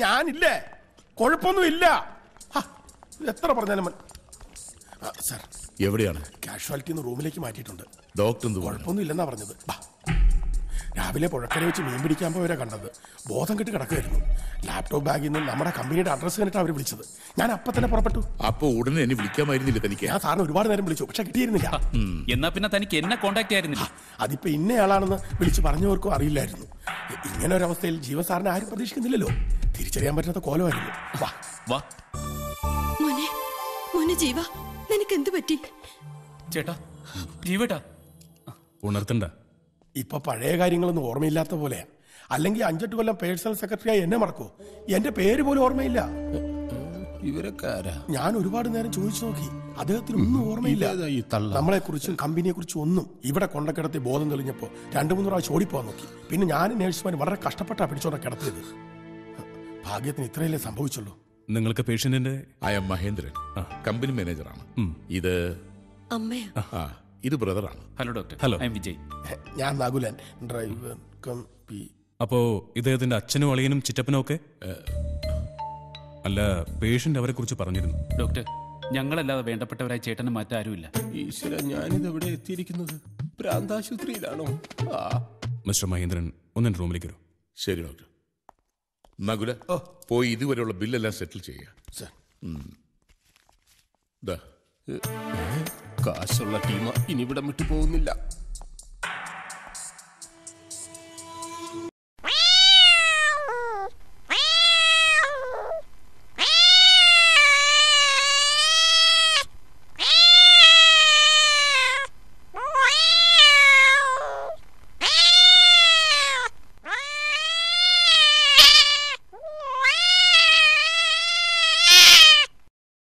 ഞാനില്ലേ, കുഴപ്പമൊന്നുമില്ല. എത്ര പറഞ്ഞാലും സാർ എവിടെയാണ്? കാഷ്വാലിറ്റി റൂമിലേക്ക് മാറ്റിയിട്ടുണ്ട്. ഡോക്ടർ കുഴപ്പമൊന്നും ഇല്ലെന്നാ പറഞ്ഞത്. രാവിലെ പുഴക്കര വെച്ച് മീൻ പിടിക്കാൻ പോയവരെ കണ്ടത്. ബോധം കെട്ട് കിടക്കുമായിരുന്നു. ലാപ്ടോപ്പ് ബാഗിൽ നിന്ന് നമ്മുടെ കമ്പനിയുടെ അഡ്രസ്സ് കണ്ടിട്ട് അവർ വിളിച്ചത്. ഞാൻ അപ്പൊ തന്നെ പുറപ്പെട്ടു. അപ്പൊ ഉടനെ എന്നെ വിളിക്കാമായിരുന്നില്ല തനിക്ക്? ഞാൻ സാറിന് ഒരുപാട് നേരം വിളിച്ചു, പക്ഷെ കിട്ടിയിരുന്നില്ല. എന്നാ പിന്നെ തനിക്ക് എന്നെ കോണ്ടാക്ട് ആയിരുന്നില്ല? അതിപ്പോ ഇന്നയാളാണെന്ന് വിളിച്ച് പറഞ്ഞവർക്കും അറിയില്ലായിരുന്നു. ഇങ്ങനെ ഒരവസ്ഥയിൽ ജീവൻ സാറിനെ ആരും പ്രതീക്ഷിക്കുന്നില്ലല്ലോ. തിരിച്ചറിയാൻ പറ്റാത്ത കോലമായിരുന്നു. വാ മോനെ ജീവ, നിനക്ക് എന്ത് പറ്റി? ചേട്ടാ, ജീവേട്ടാ, ഉണർത്തണ്ട. ഇപ്പൊ പഴയ കാര്യങ്ങളൊന്നും ഓർമ്മയില്ലാത്ത പോലെയാ. അല്ലെങ്കിൽ 5-8 കൊല്ലം പേഴ്സണൽ സെക്രട്ടറിയായി എന്നെ മറക്കൂ. എന്റെ പേര് പോലും ഓർമ്മയില്ല. ഇവരൊക്കെ ഞാൻ ഒരുപാട് നേരം ചോദിച്ചു നോക്കി, അദ്ദേഹത്തിന് ഒന്നും ഓർമ്മയില്ല. നമ്മളെ കുറിച്ചും കമ്പനിയെ കുറിച്ചും ഒന്നും. ഇവിടെ കൊണ്ടക്കിടത്തി ബോധം തെളിഞ്ഞപ്പോ 2-3 പ്രാവശ്യം ഓടിപ്പോവാൻ നോക്കി. പിന്നെ ഞാനും നേഴ്സുമാരും വളരെ കഷ്ടപ്പെട്ടാ പിടിച്ചോണ്ട് കിടത്തിയത്. ഭാഗ്യത്തിന് ഇത്രയല്ലേ സംഭവിച്ചുള്ളൂ. നിങ്ങൾക്ക് പേഷ്യന്റിന്റെ? ഐ എം മഹേന്ദ്രൻ, കമ്പനി മാനേജറാണ്. ഇത് അമ്മയാ. ഇത് ബ്രദറാണ്. Hello doctor. Hello, I am Vijay. ഞാൻ നകുലൻ, ഡ്രൈവർ. അപ്പോ ഇദ്ദേഹത്തിന്റെ അച്ഛനും അളിയനും ചിറ്റപ്പനും ഒക്കെ? അല്ല, പേഷ്യന്റ് അവരെ കുറിച്ച് പറഞ്ഞിരുന്നു. ഡോക്ടർ, ഞങ്ങളല്ലാതെ വേണ്ടപ്പെട്ടവരായി ചേട്ടനെ മാറ്റാരുമില്ല. ഈശ്വര, ഞാനിതെവിടെ എത്തിയിരിക്കുന്നത്? പ്രാന്താശുപത്രിയിലാണോ? മിസ്റ്റർ മഹേന്ദ്രൻ, ഒന്ന് റൂമിലേക്ക് വരൂ. ശരി ഡോക്ടർ. നകുല, പോയി ഇതുവരെയുള്ള ബില്ലെല്ലാം സെറ്റിൽ ചെയ്യുക. കാശുള്ള ടീമ ഇനി ഇവിടെ വിട്ടു പോകുന്നില്ല.